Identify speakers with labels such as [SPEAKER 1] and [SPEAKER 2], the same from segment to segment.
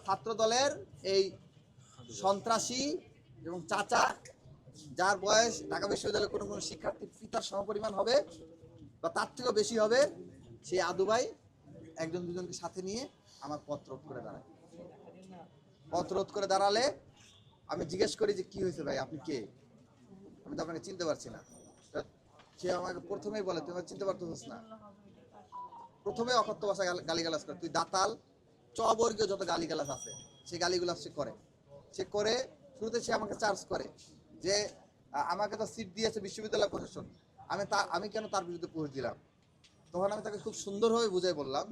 [SPEAKER 1] ছাত্র দলের এই সন্ত্রাসী এবং চাচা, যার বয়স ঢাকা বিশ্ববিদ্যালয়ের কোনো কোনো শিক্ষার্থীর পিতার সমপরিমাণ হবে বা তার থেকেও বেশি হবে, সেই আদু ভাই একজন দুজনকে সাথে নিয়ে আমার পথ রোধ করে দাঁড়ায়। পথ রোধ করে দাঁড়ালে আমি জিজ্ঞেস করি যে কি হয়েছে ভাই, আপনি কে? আমি তো আপনাকে চিনতে পারছি না। সে আমাকে প্রথমেই বলে তুই চিনতে পারতেছিস না। প্রথমে অকথ্য ভাষায় গালিগালাজ করে, তুই দাতাল, চবর্গীয় যত গালিগালাজ আছে সেই গালিগুলো সে করে শুরুতে সে আমাকে চার্জ করে যে আমাকে তো সিট দিয়েছে বিশ্ববিদ্যালয় প্রশাসন, আমি কেন তার বিরুদ্ধে পোস্ট দিলাম। তখন আমি তাকে খুব সুন্দরভাবে বুঝাই বললাম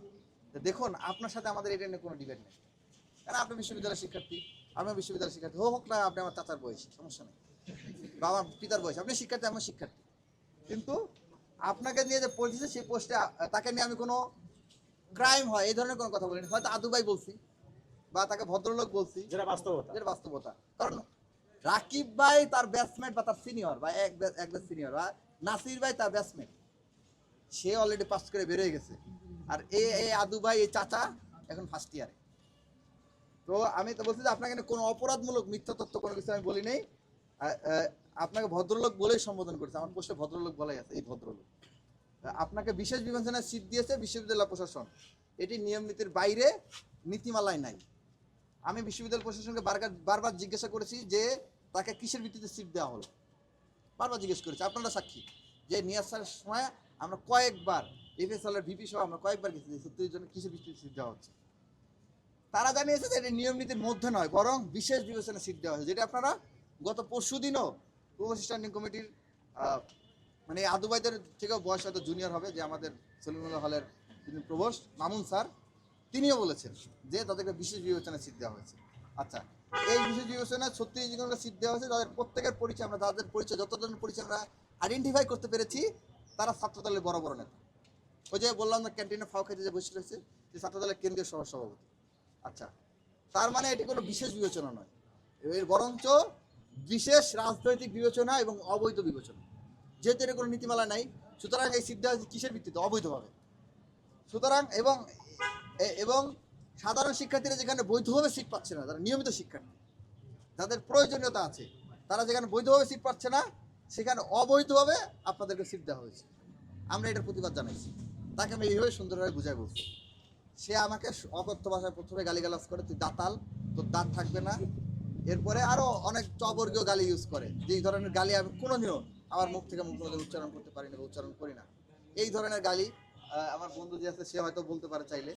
[SPEAKER 1] যে দেখুন, আপনার সাথে আমাদের এটা নিয়ে কোনো ডিবেট নেই, কারণ আপনি বিশ্ববিদ্যালয়ের শিক্ষার্থী, আমিও বিশ্ববিদ্যালয়ের শিক্ষার্থী, হোক না আপনি আমার চাচার বয়সী, সমস্যা নেই, বা আমার পিতার বয়স, আপনি শিক্ষার্থী, আমার শিক্ষার্থী। কিন্তু আপনাকে নিয়ে যে পোস্ট দিচ্ছে সেই পোস্টে তাকে নিয়ে আমি কোনো ক্রাইম হয় এই ধরনের কোনো কথা বলিনি, হয়তো আদু ভাই বলছি বা তাকে ভদ্রলোক বলছি, যেটা বাস্তবতা। কারণ রাকিব ভাই তার ব্যাটসম্যান বা তার সিনিয়র বা এক ব্যাচ সিনিয়র, বা নাসির ভাই তার ব্যাটসম্যান, সে অলরেডি পাস করে বেরোয় গেছে। আর এই আদু ভাই, এই চাচা এখন ফার্স্ট ইয়ারে। তো আমি তো বলছি যে আপনাকে কোনো অপরাধমূলক মিথ্যা তথ্য কোনো কিছু আমি বলি নাই, আপনাকে ভদ্রলোক বলেই সম্বোধন করছে, আমার পোস্টে ভদ্রলোক বলাই আছে। এই ভদ্রলোক আপনাকে বিশেষ বিবেচনায় সিট দিয়েছে বিশ্ববিদ্যালয় প্রশাসন, এটি নিয়ম নীতির বাইরে, নীতিমালায় নাই। আমি বিশ্ববিদ্যালয় প্রশাসনকে বারবার জিজ্ঞাসা করেছি যে তাকে কিসের ভিত্তিতে সিট দেওয়া হলো, বারবার জিজ্ঞেস করেছি, আপনারা সাক্ষী যে নিয়াসার সময় আমরা কয়েকবার এফএসএলের ভিপি সহ আমরা কয়েকবার গেছি যে 70 জনের কিসের ভিত্তিতে সিট দেওয়া হচ্ছে। তারা জানিয়েছে যে এটি নিয়ম নীতির মধ্যে নয়, বরং বিশেষ বিবেচনায় সিট দেওয়া হয়েছে, যেটা আপনারা গত পরশুদিনও প্রভোস্ট স্ট্যান্ডিং কমিটির মানে আদুবাইদের থেকেও বয়স হয়তো জুনিয়র হবে, যে আমাদের সলিমুল্লাহ হলের যিনি প্রভোস্ট মামুন স্যার, তিনিও বলেছেন যে তাদেরকে বিশেষ বিবেচনায় সিট দেওয়া হয়েছে। আচ্ছা, এই বিশেষ বিবেচনায় 36 জনকে সিট দেওয়া হয়েছে, তাদের প্রত্যেকের পরিচয় আমরা, যাদের পরিচয় যতজনের পরিচয় আমরা আইডেন্টিফাই করতে পেরেছি, তারা ছাত্রদলের বড় বড় নেতা। ওই যে বললাম না ক্যান্টিনে ফাও খেতে যে বসে রয়েছে, যে ছাত্রদলের কেন্দ্রীয় সভাপতি। আচ্ছা, তার মানে এটি কোনো বিশেষ বিবেচনা নয়, এর বরঞ্চ বিশেষ রাজনৈতিক বিবেচনা এবং অবৈধ বিবেচনা। যেহেতু এর কোনো নীতিমালা নাই, সুতরাং এই সিট দেওয়া হয়েছে কিসের ভিত্তিতে? অবৈধভাবে। সুতরাং এবং সাধারণ শিক্ষার্থীরা যেখানে বৈধভাবে সিট পাচ্ছে না, যারা নিয়মিত শিক্ষার্থী, যাদের প্রয়োজনীয়তা আছে, তারা যেখানে বৈধভাবে সিট পাচ্ছে না, সেখানে অবৈধভাবে আপনাদেরকে সিট দেওয়া হয়েছে। আমরা এটার প্রতিবাদ জানাইছি, তাকে আমি এইভাবে সুন্দরভাবে বুঝাই বলছি। সে আমাকে অকথ্য ভাষায় প্রথমে গালিগালাজ করে, তুই দাতাল, তোর দাঁত থাকবে না। এরপরে আরো অনেক চবর্গীয় গালি ইউজ করে, যে এই ধরনের গালি আমি কোনোদিনও আমার মুখ থেকে উচ্চারণ করতে পারি না, উচ্চারণ করি না। এই ধরনের গালি আমার বন্ধু যে আছে সে হয়তো বলতে পারে চাইলে।